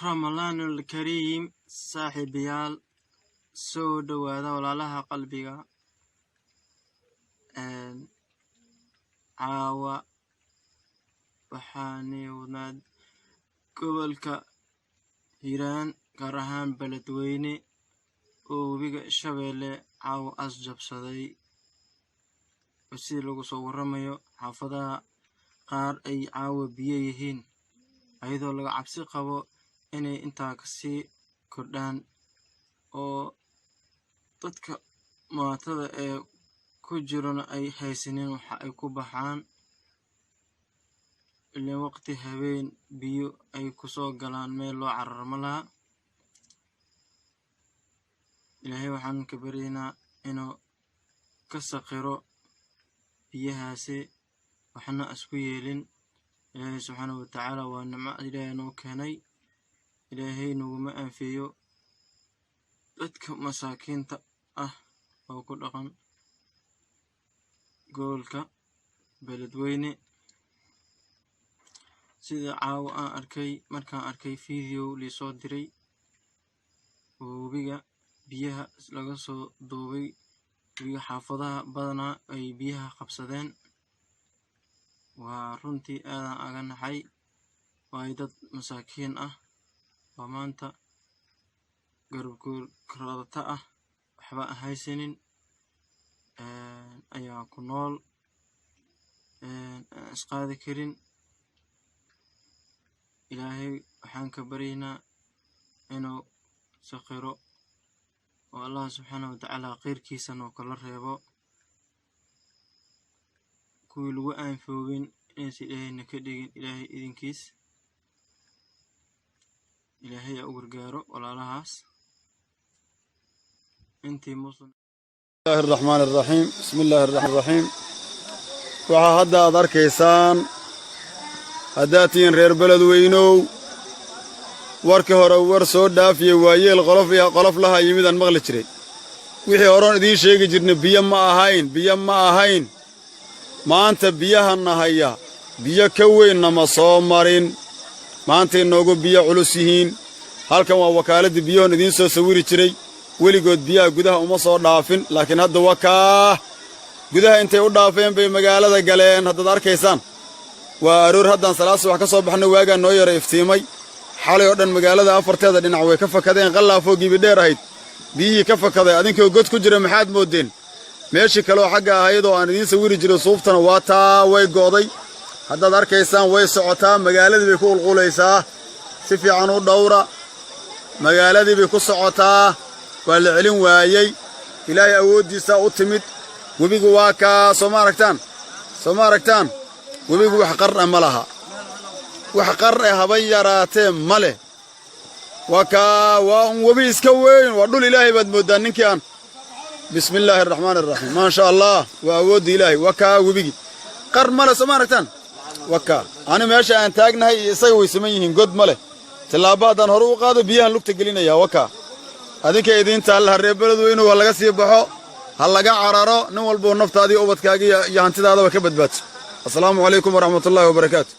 رمضان الكريم صاحب يال سود وهذا ولا لها قلبي عاوة وحاني وناد قبلك هيران كرهان بلدويني وبيق شبيلة عاو أسجب صدي وسي لغو صورميو حافظها قار أي عاو بيهين أيضا لغا عبسي قبو إني إنتا كسي كردان oo dadka maatada ee ku jirana ay haysaneen waxa ay ku baxaan ilaa waqti habeen biyo ay ku soo galaan meel loo cararma laha ilaahay waxaan ka baryaynaa inuu ka saqiro biyahaasi waxna isku yeelin ilaahay subxaanahu wa tacaala waa nimco ilaahay noo keenay ilaahay naguma anfiyo dadka masaakiinta ah oo ku dhaqan gobolka beledweyne sida caawa aan arkay markaan arkay video liisoo diray webiga biyaha laga soo duubay webiga xaafadaha badanaa ay biyaha qabsadeen waa runtii aadan aga naxay waa dad masaakiin ah oo maanta garabkood karadata ah waxba haysanin ayaa ku nool isqaadi karin ilaahay waxaan ka baryaynaa inuu saqiro oo allah subxaanahu wa tacaala khayrkiisana oo kala reebo kuwii lagu aanfoogin inaysan ilaahayna ka dhigin ilaahay idinkiis ilaahay u gargaaro walaalahaas بسم الله الرحمن الرحيم بسم الله الرحمن الرحيم waxaa hadda aad arkaysaan hadaatiin reer beledweynow warkii hore war soo dhaafiyey waayeel qolof laha yimidaan maqli jiray wixii horeon idiin sheegi jirnay biyo ma ahayn maanta biyahana haya biyo ka weynama soo marin maanta inoogu biyo culus yihiin halkan waa wakaaladii biyoon idiin soo sawiri jiray weligood biyaha gudaha uma soo dhaafin laakiin hadda wakaa gudaha intay u dhaafeen bay magaalada galeen haddaad arkaysaan waa aroor haddaan salaad subax ka soo baxnay waagaa noo yara iftiimay xalay oo dhan magaalada afarteeda dhinac way ka fakadeen qallaafoo gibidheer ahayd biyihii ka fakaday adinkoo god ku jira maxaad moodeen meeshii kaleoo xagga ahayd oo aan idiin sawiri jiray suuftana waa taa way go'day haddaad arkaysaan way socotaa magaaladii bay ku qulqulaysaa si fiican u dhowra magaaladii bay ku socotaa waa la celin waayey ilaahay awooddiisa u timid webigu waa kaa soo ma aragtaan webigu wax qarna ma laha wax qarna haba yaraatee ma leh waa kaa waa un webi iska weyn waa dhul ilaahay baad mooddaa ninkii aan bismillaahi araxmaani araxiim maasha allah waa awoodda ilaahay waa kaa webigi qar ma leh soo ma aragtaan waa kaa ani meesha aan taagnahay iyo isaga way siman yihiin god ma leh tillaabo haddaan hore u qaado biyahan lugta gelinayaa waa kaa adinka idiin taalla reer beledweyne waa laga sii baxo ha laga cararo nin walboo naftaadii ubadkaaga iyo hantidaadaba ka badbaadso assalaamu calaykum waraxmatullaahi wabarakaatu